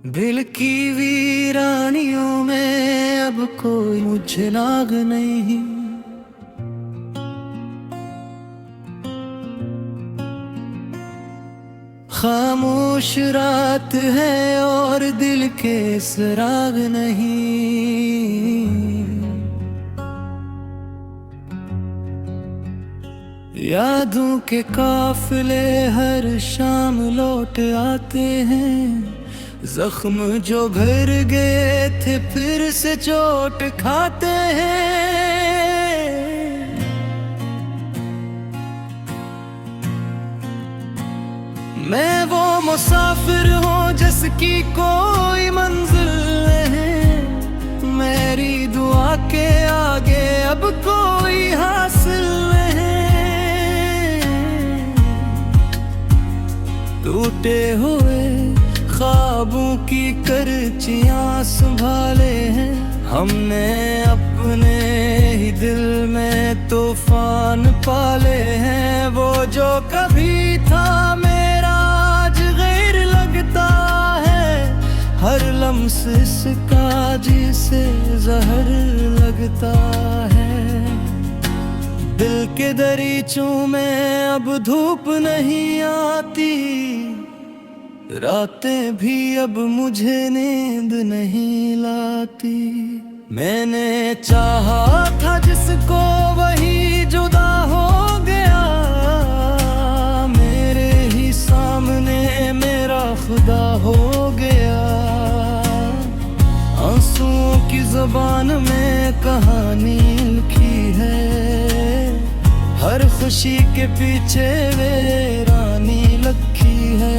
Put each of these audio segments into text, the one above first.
दिल की वीरानियों में अब कोई मुझे नाग नहीं। खामोश रात है और दिल के सराग नहीं। यादों के काफिले हर शाम लौट आते हैं। जख्म जो भर गए थे फिर से चोट खाते हैं। मैं वो मुसाफिर हूँ जिसकी कोई मंजिल नहीं। मेरी दुआ के आगे अब कोई हासिल नहीं। टूटे हुए ख्वाबों की करचियां संभाले हैं हमने। अपने ही दिल में तूफान पाले हैं। वो जो कभी था मेरा आज गैर लगता है। हर लम्स इसका जिसे जहर लगता है। दिल के दरीचों में अब धूप नहीं आती। रातें भी अब मुझे नींद नहीं लाती। मैंने चाहा था जिसको वही जुदा हो गया। मेरे ही सामने मेरा खुदा हो गया। आंसुओं की जुबान में कहानी लिखी है। हर खुशी के पीछे वीरानी लखी है।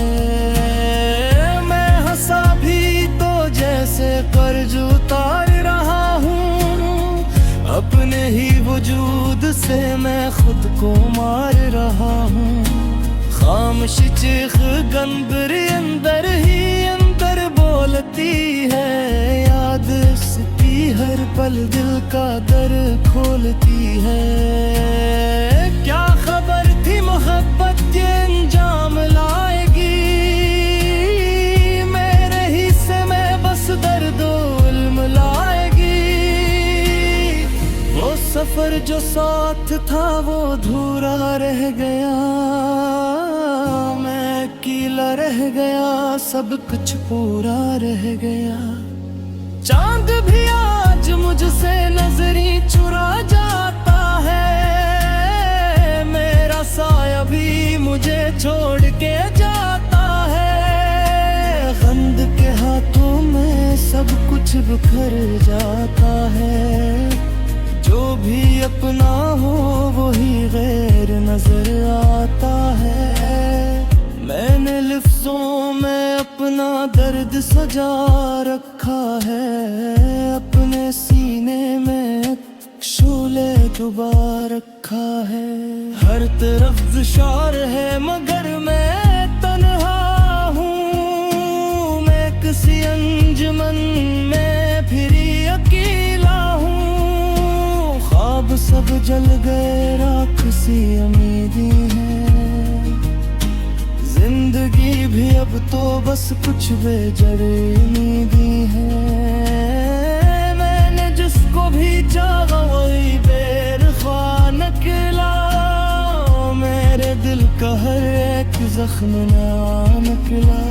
जैसे कर्ज उतार रहा हूँ। अपने ही वजूद से मैं खुद को मार रहा हूँ। खामोश चीख गंभीर अंदर ही अंदर बोलती है। याद इसकी हर पल दिल का दर खोलती है। क्या खबर थी मोहब्बत के अंजाम लाएगी। सफर जो साथ था वो अधूरा रह गया। मैं अकेला रह गया सब कुछ पूरा रह गया। चांद भी आज मुझसे नजरी चुरा जाता है। मेरा साया भी मुझे छोड़ के जाता है। गंद के हाथों में सब कुछ बिखर जाता है। जो भी अपना हो वही गैर नजर आता है। मैंने लफ्जों में अपना दर्द सजा रखा है। अपने सीने में शोले डुबा रखा है। हर तरफ जुशार है मगर मैं तन्हा हूँ। मैं किसी अंजुमन में फिरी अकेला हूँ। ख्वाब सब जल गए राख सी उम्मीदी है। जिंदगी भी अब तो बस कुछ बेजरे उम्मीदी है। मैंने जिसको भी चाहा वही बेरखा निकला। मेरे दिल का हर एक जख्म नया निकला।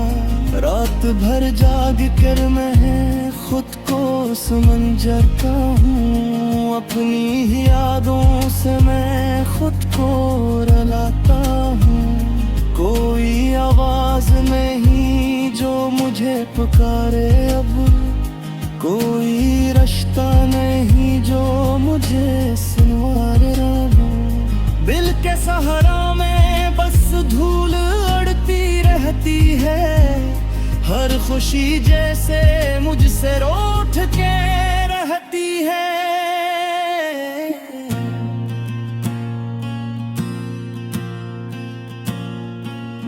रात भर जाग कर मैं खुद को समंजरता हूँ। अपनी ही यादों से मैं खुद को रुलाता हूँ। कोई आवाज नहीं जो मुझे पुकारे अब। कोई रास्ता नहीं जो मुझे सुनवारे रहा। दिल के सहारा में बस धूल उड़ती रहती है। हर खुशी जैसे मुझसे रूठ के रहती है।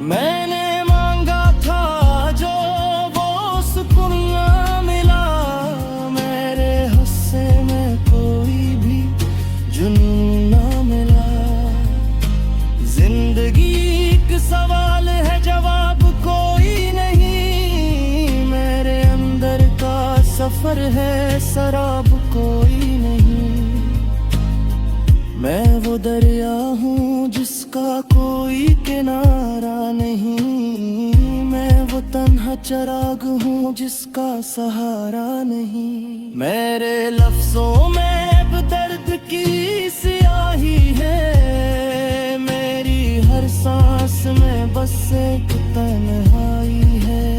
मैंने मांगा था जो वो सुकून ना मिला। मेरे हिस्से में कोई भी जुनून ना मिला। जिंदगी एक सवाल है जवाब कोई नहीं। मेरे मुजफ्फर है शराब कोई नहीं। मैं वो दरिया हूँ जिसका कोई किनारा नहीं। मैं वो तन्हा चराग हूँ जिसका सहारा नहीं। मेरे लफ्जों में अब दर्द की स्याही है। मेरी हर सांस में बस एक तन्हाई है।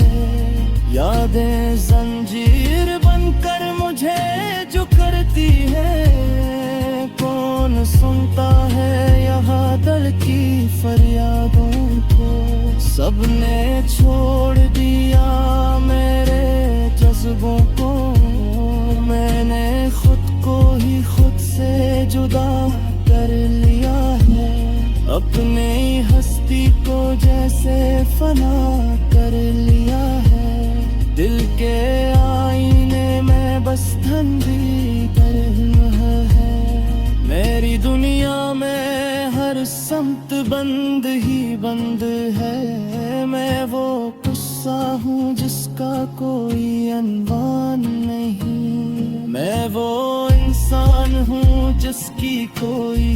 यादें जंजीर बनकर मुझे जो करती है। कौन सुनता है यहाँ दिल की फरियादों को। सबने छोड़ दिया मेरे जज्बों को। मैंने खुद को ही खुद से जुदा कर लिया है। अपने ही हस्ती को जैसे फना कर लिया है। दिल के आईने में बस ठंडी गर्म है। मेरी दुनिया में हर सम्त बंद ही बंद है। मैं वो गुस्सा हूँ जिसका कोई अनवान नहीं। मैं वो इंसान हूँ जिसकी कोई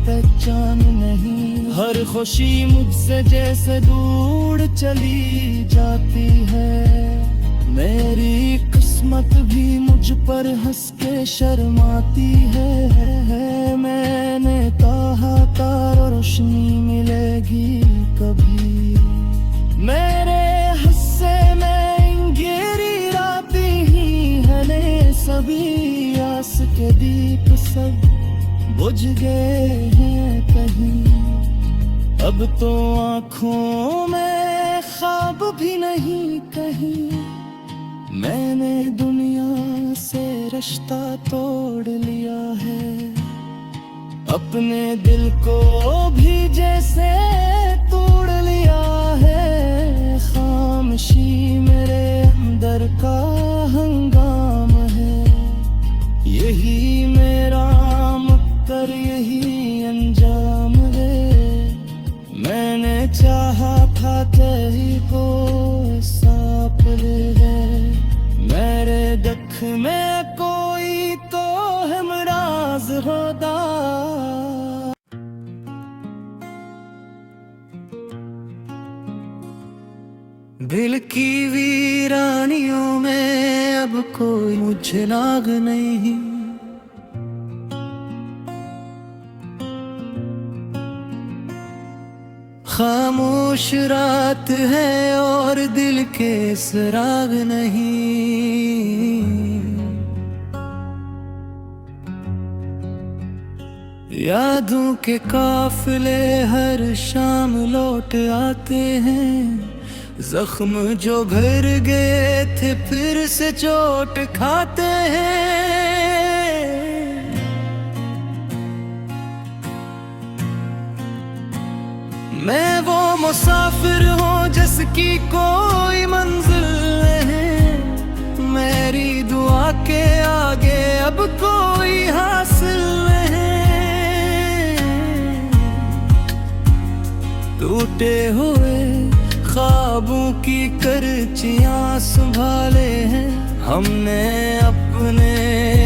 पहचान नहीं। हर खुशी मुझसे जैसे दूर चली जाती है। मेरी किस्मत भी मुझ पर हंस के शर्माती है। मैंने कहा था रोशनी मिलेगी कभी। मेरे हिस्से में अंधेरी रातें ही है। सभी आस के दीप सब बुझ गए हैं कहीं। अब तो आँखों में ख्वाब भी नहीं कहीं। मैंने दुनिया से रिश्ता तोड़ लिया है। अपने दिल को भी जैसे तोड़ लिया है। खामोशी मेरे अंदर का हंगाम है। यही मेरा मक्कर यही अंजाम है। मैंने चाहा था तेरी को सांप ले गए। मेरे दुख में कोई तो हमराज होता। दिल की वीरानियों में अब कोई मुझे नाग नहीं। खामोश रात है और दिल के सुराग नहीं। यादों के काफिले हर शाम लौट आते हैं। जख्म जो भर गए थे फिर से चोट खाते हैं। मैं वो मुसाफिर हूँ जिसकी कोई मंजिल नहीं। मेरी दुआ के आगे अब कोई हासिल नहीं। टूटे हुए ख्वाबों की करचियां संभाले हैं हमने। अपने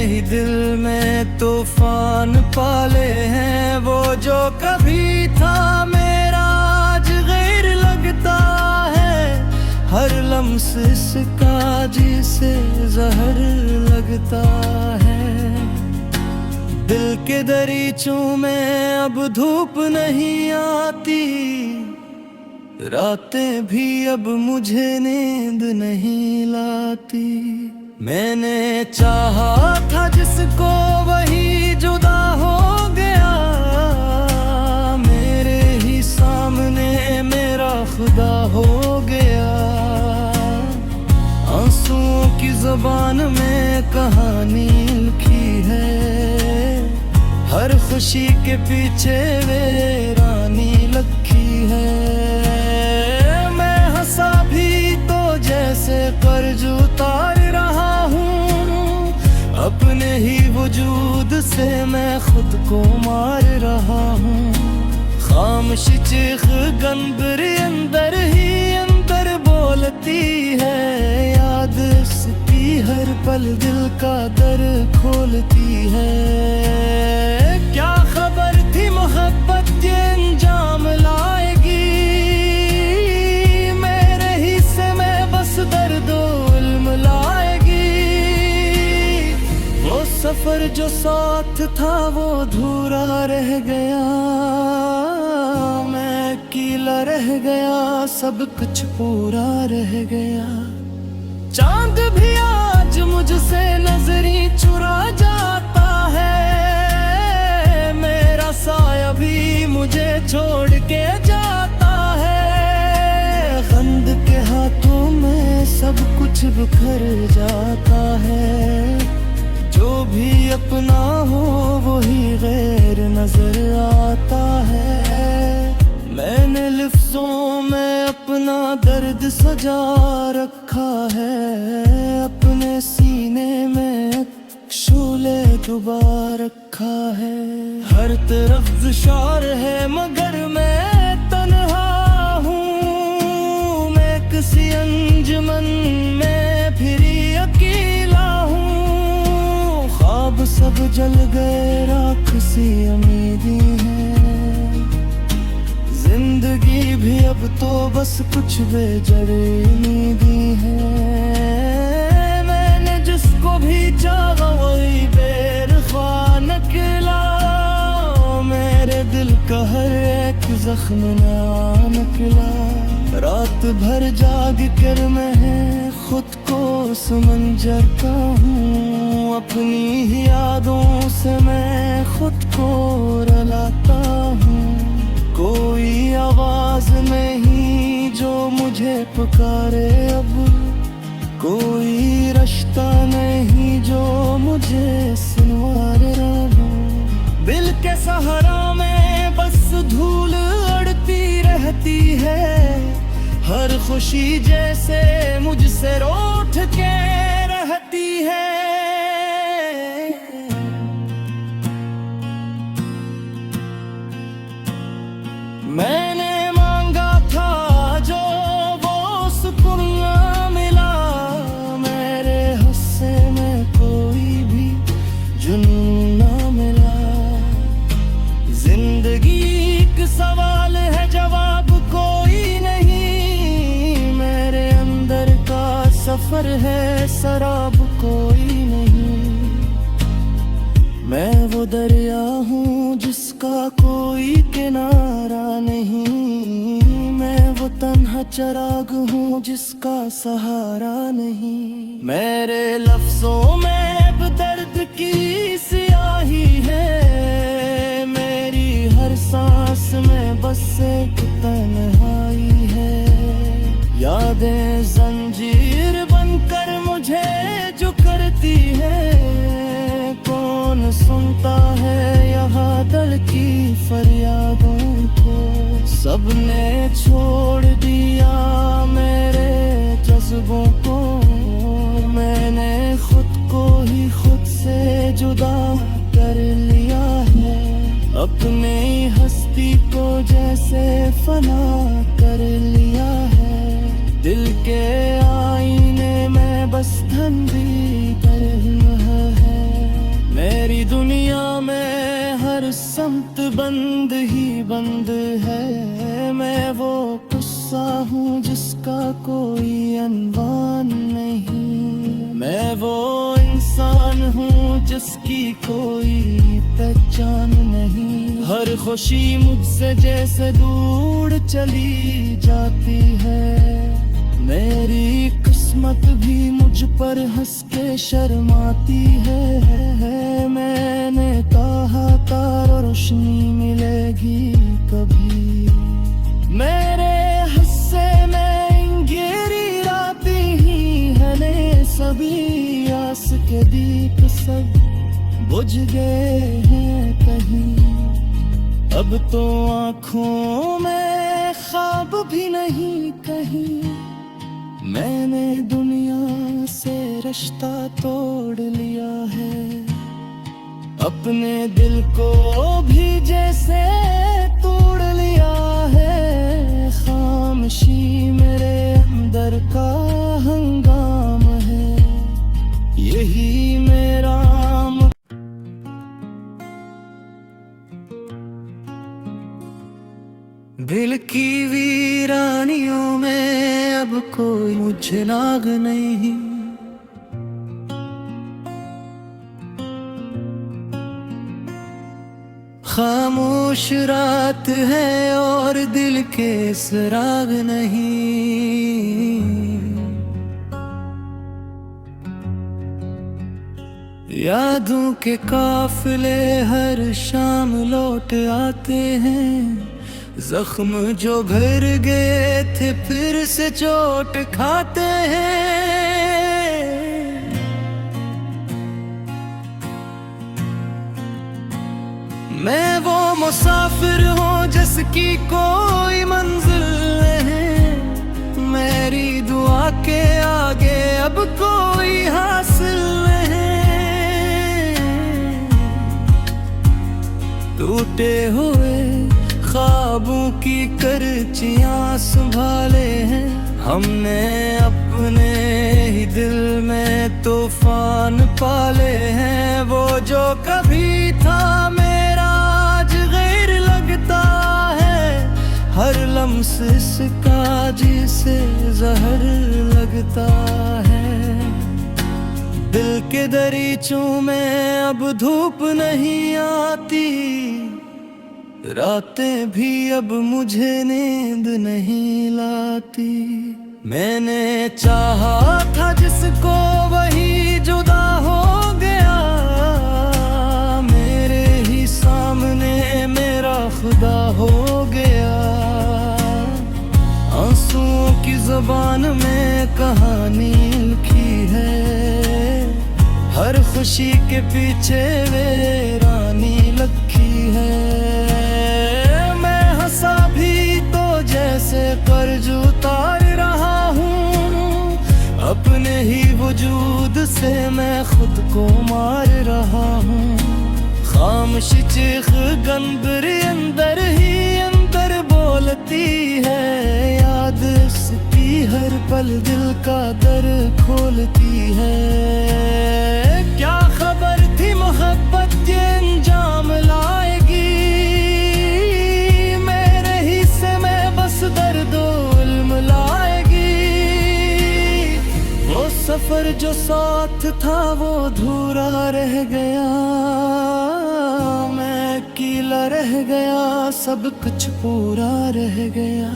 ही दिल में तूफान पाले हैं। वो जो कभी था मेरा आज गैर लगता है। हर लम्स इसका जिसे जहर लगता है। दिल के दरीचों में अब धूप नहीं आती। रातें भी अब मुझे नींद नहीं लाती। मैंने चाहा था जिसको वही जुदा हो गया। मेरे ही सामने मेरा खुदा हो गया। आंसुओं की ज़बान में कहानी लिखी है। हर खुशी के पीछे वीरानी लखी है। भी तो जैसे कर्ज उतार रहा हूँ। अपने ही वजूद से मैं खुद को मार रहा हूँ। खामोश चीख गंभीर अंदर ही अंदर बोलती है। याद उसकी हर पल दर खोलती है। क्या खबर थी मोहब्बत ये अंजाम लाएगी, मेरे हिस्से में बस दर्द इल्म लाएगी। वो सफर जो साथ था वो अधूरा रह गया, मैं अकेला रह गया, सब कुछ पूरा रह गया। चांद भी आज मुझसे नजरी चुरा जाता है, मेरा साया भी मुझे छोड़ के जाता है। गंद के हाथों में सब कुछ बिखर जाता है, जो भी अपना हो वही गैर नजर आता है। मैंने लफ्जों में अपना दर्द सजा रखा है, अपने सीने में शोले डुबा रखा है। हर तरफ ज़ुशार है मगर मैं तन्हा हूँ, मैं किसी अंजुमन में फिरी अकेला हूँ। ख्वाब सब जल गए, राख सी उम्मीदें हैं, जिंदगी भी अब तो बस कुछ बेजरे नींदी है। मैंने जिसको भी चाहा वही बेरखा निकला, मेरे दिल का हर एक जख्म नया निकला। रात भर जाग कर मैं खुद को समझता हूँ, अपनी ही यादों से मैं खुद को रुलाता हूँ। कोई आवाज नहीं जो मुझे पुकारे अब, कोई रास्ता नहीं जो मुझे सुनवारे रहा। दिल के सहारा में बस धूल अड़ती रहती है, हर खुशी जैसे मुझसे रूठ के रहती है। मैंने मांगा था जो वो सुकून ना मिला, मेरे हिस्से में कोई भी जुनून ना मिला। जिंदगी का सवाल है जवाब कोई नहीं, मेरे अंदर का सफर है शराब कोई नहीं। मैं वो दरिया हूँ जिसका कोई किनारा नहीं, मैं वो तन्हा चराग हूँ जिसका सहारा नहीं। मेरे लफ्जों में अब दर्द की स्याही है, मेरी हर सांस में बस एक तन्हाई है। यादें जंजीर बनकर मुझे जो करती है, कौन सुनता है यहाँ दिल की फरियादों को। सबने छोड़ दिया मेरे जज्बों को, मैंने खुद को ही खुद से जुदा कर लिया है। अपने हस्ती को जैसे फना कर लिया है, दिल के आईने में बस धंधी कर रहा है। मेरी दुनिया में हर समत बंद ही बंद है, मैं वो गुस्सा हूँ जिसका कोई अनवान नहीं। मैं वो इंसान हूँ जिसकी कोई पहचान नहीं। हर खुशी मुझसे जैसे दूर चली जाती है, मेरी किस्मत भी मुझ पर हंस के शर्माती है। मैंने कहा था रोशनी मिलेगी कभी, मेरे हिस्से में अंधेरी रातें ही है ने सभी। आस के दीप सब बुझ गए हैं कहीं, अब तो आँखों में ख्वाब भी नहीं कहीं। मैंने दुनिया से रिश्ता तोड़ लिया है, अपने दिल को भी जैसे तोड़ लिया है। खामोशी मेरे अंदर का हंगाम है, यही मेरा दिल की वीरानियों में अब कोई मुझे नाग नहीं। खामोश रात है और दिल के सुराग नहीं। यादों के काफिले हर शाम लौट आते हैं। जख्म जो भर गए थे फिर से चोट खाते हैं। मैं वो मुसाफिर हूँ जिसकी कोई मंजिल नहीं। मेरी दुआ के आगे अब कोई हासिल नहीं। टूटे हुए ख्वाबों की करचियां संभाले हैं हमने। अपने ही दिल में तूफान पाले हैं। वो जो कभी था मेरा आज गैर लगता है। हर लम्स इसका जिसे जहर लगता है। दिल के दरीचों में अब धूप नहीं आती। रातें भी अब मुझे नींद नहीं लाती। मैंने चाहा था जिसको वही जुदा हो गया। मेरे ही सामने मेरा खुदा हो गया। आंसुओं की ज़बान में कहानी लिखी है। हर खुशी के पीछे वीरानी लखी है। जैसे कर्ज उतार रहा हूँ। अपने ही वजूद से मैं खुद को मार रहा हूँ। खामोश चीख गंदर अंदर ही अंदर बोलती है। याद उसकी हर पल दिल का दर खोलती है। क्या खबर थी मोहब्बत ये अंजाम लाएगी। सफर जो साथ था वो अधूरा रह गया। मैं अकेला रह गया सब कुछ पूरा रह गया।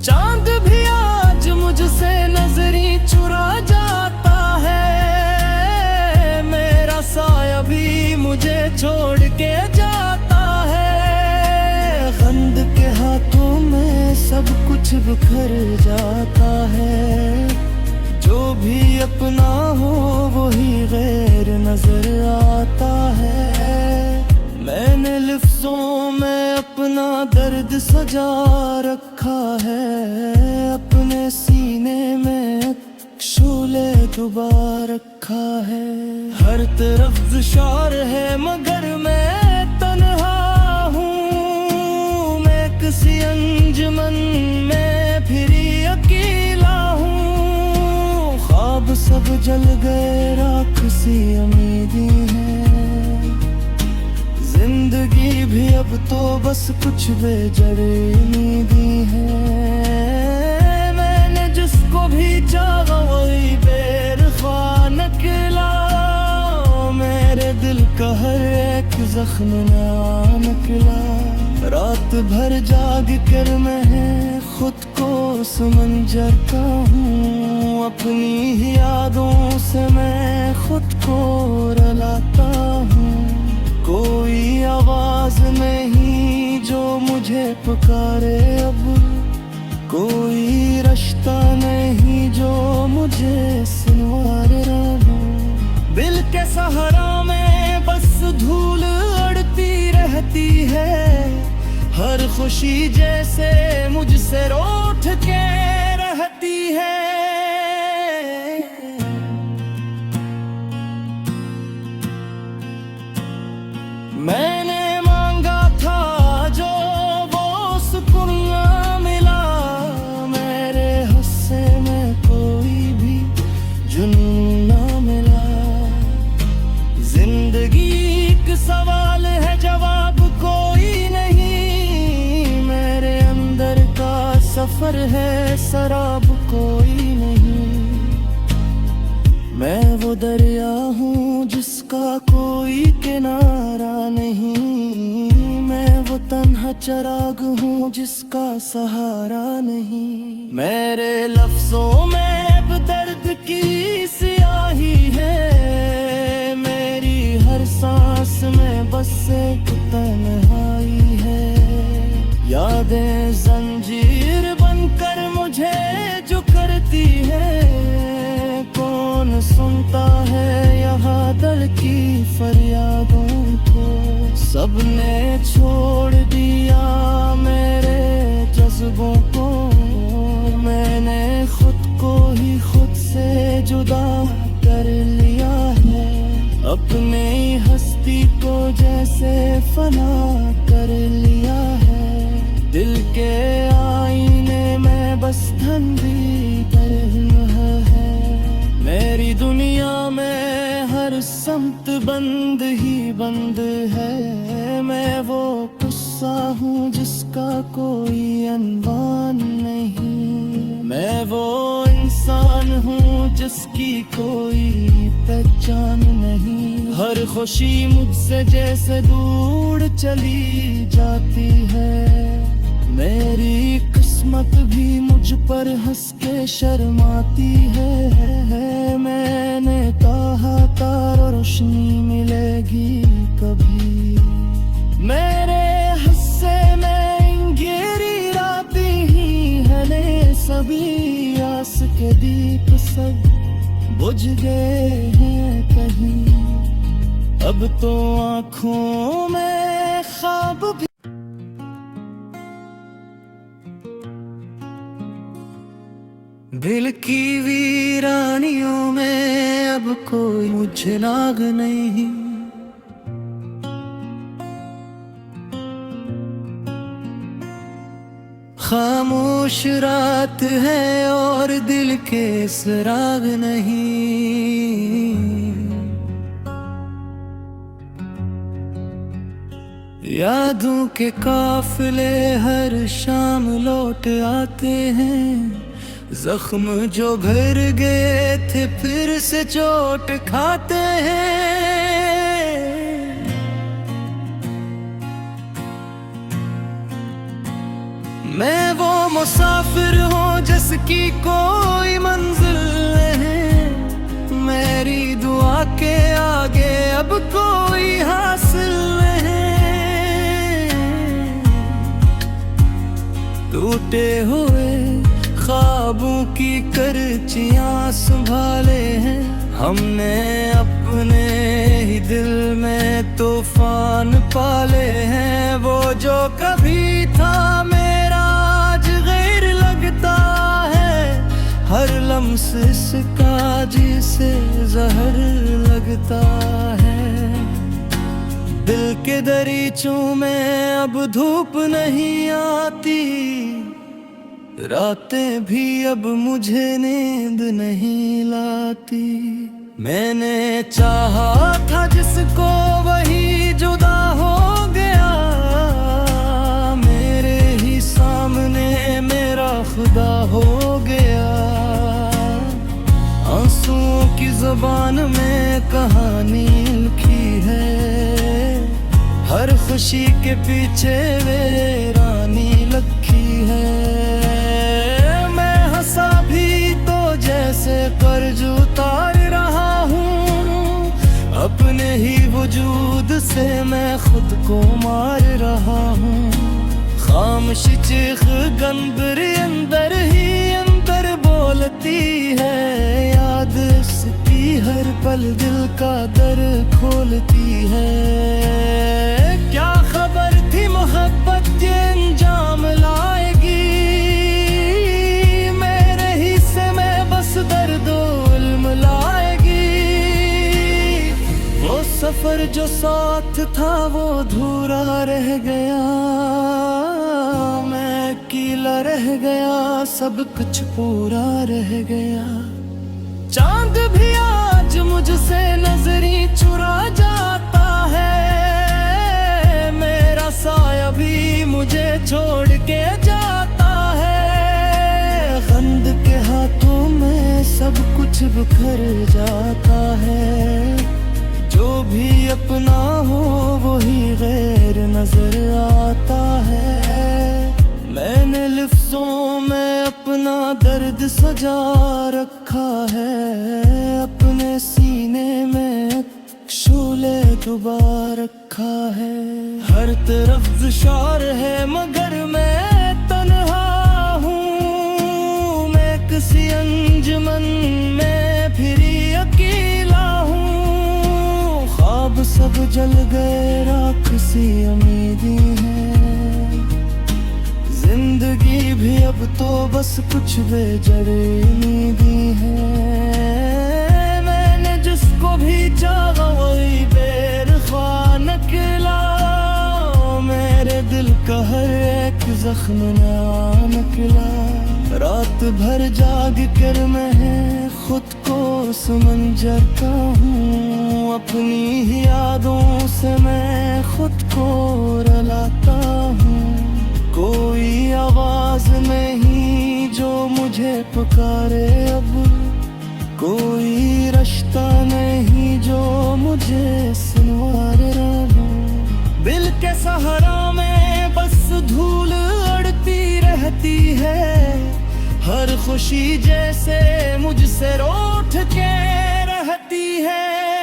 चांद भी आज मुझसे नजरी चुरा जाता है। मेरा साया भी मुझे छोड़ के जाता है। गंद के हाथों में सब कुछ बिखर जाता है। जो भी अपना हो वही गैर नजर आता है। मैंने लफ्जों में अपना दर्द सजा रखा है। अपने सीने में शोले डुबा रखा है। हर तरफ दुशार है मगर मैं तन्हा हूँ। मैं किसी अंजुमन में फिरी अकेला हूँ। ख्वाब सब जल गए राख सी उम्मीदी है। जिंदगी भी अब तो बस कुछ बेजड़ी उम्मीदी है। मैंने जिसको भी चाहा वही बेरखा निकला। मेरे दिल का हर एक जख्म ना निकला। रात भर जाग कर मैं खुद को समझता हूँ। अपनी ही यादों से मैं खुद को रुलाता हूँ। कोई आवाज नहीं जो मुझे पुकारे अब। कोई रास्ता नहीं जो मुझे सुनवार रहा। दिल के सहारा में बस धूल उड़ती रहती है। हर खुशी जैसे मुझसे रूठ के रहती है। मैंने मांगा था जो वो सुकून ना मिला। मेरे हिस्से में कोई भी जुनून ना मिला। जिंदगी एक सवाल है जवाब कोई नहीं। मेरे मुसाफिर है, शराब कोई नहीं। मैं वो दरिया हूँ जिसका कोई किनारा नहीं। मैं वो तन्हा चराग हूँ जिसका सहारा नहीं। मेरे लफ्जों में अब दर्द की स्याही है। मेरी हर सांस में बस एक तन्हाई है। यादें जंजीर बनकर मुझे जो करती है। कौन सुनता है यहाँ दिल की फरियादों को। सबने छोड़ दिया मेरे जज्बों को। मैंने खुद को ही खुद से जुदा कर लिया है। अपने हस्ती को जैसे फना कर लिया है। दिल के आईने में बस ठंडी गर्म है। मेरी दुनिया में हर सम्त बंद ही बंद है। मैं वो गुस्सा हूँ जिसका कोई अनवान नहीं। मैं वो इंसान हूँ जिसकी कोई पहचान नहीं। हर खुशी मुझसे जैसे दूर चली जाती है। मेरी किस्मत भी मुझ पर हंस के शर्माती है। मैंने कहा था रोशनी मिलेगी कभी। मेरे हिस्से में अंधेरी रातें ही है ने सभी। आस के दीप सब बुझ गए हैं कहीं। अब तो आँखों में ख्वाब भी। दिल की वीरानियों में अब कोई मुझे नाग नहीं। खामोश रात है और दिल के सुराग नहीं। यादों के काफिले हर शाम लौट आते हैं। जख्म जो भर गए थे फिर से चोट खाते हैं। मैं वो मुसाफिर हूँ जिसकी कोई मंजिल नहीं। मेरी दुआ के आगे अब कोई हासिल नहीं। टूटे हुए ख्वाबों की करचियां संभाले हैं हमने। अपने ही दिल में तूफान पाले हैं। वो जो कभी था मेरा आज गैर लगता है। हर लम्स इसका जिसे जहर लगता है। दिल के दरीचों में अब धूप नहीं आती। रातें भी अब मुझे नींद नहीं लाती। मैंने चाहा था जिसको वही जुदा हो गया। मेरे ही सामने मेरा खुदा हो गया। आंसुओं की जुबान में कहानी लिखी है। हर खुशी के पीछे वीरानी लखी है। भी तो जैसे कर्ज उतार रहा हूँ। अपने ही वजूद से मैं खुद को मार रहा हूँ। खामोशी चीख गंभीर अंदर ही अंदर बोलती है। याद उसकी हर पल दिल का दर खोलती है। क्या खबर थी मोहब्बत के अंजाम लाएगी। सफर जो साथ था वो अधूरा रह गया। मैं अकेला रह गया, सब कुछ पूरा रह गया। चांद भी आज मुझसे नजरी चुरा जाता है। मेरा साया भी मुझे छोड़ के जाता है। सब कुछ बिखर जाता है। जो भी अपना हो वही गैर नजर आता है। मैंने लफ्जों में अपना दर्द सजा रखा है, अपने सीने में शोले डुबा रखा है। हर तरफ जुशार है मगर मैं तन्हा हूँ। मैं किसी अंजुमन में फिरी अकेला हूँ। ख्वाब सब जल गए, राख सी उम्मीदी है। जिंदगी भी अब तो बस कुछ बेजरे उम्मीदी है। मैंने जिसको भी चाहा वही बेरखा निकला। मेरे दिल का हर एक जख्म नया निकला। रात भर जाग कर मैं खुद को समझता हूँ। अपनी ही यादों से मैं खुद को रुलाता हूँ। कोई आवाज नहीं जो मुझे पुकारे अब। कोई रास्ता नहीं जो मुझे सुनवारे रहा। दिल के सहारा में बस धूल अड़ती रहती है। हर खुशी जैसे मुझसे रूठ के रहती है।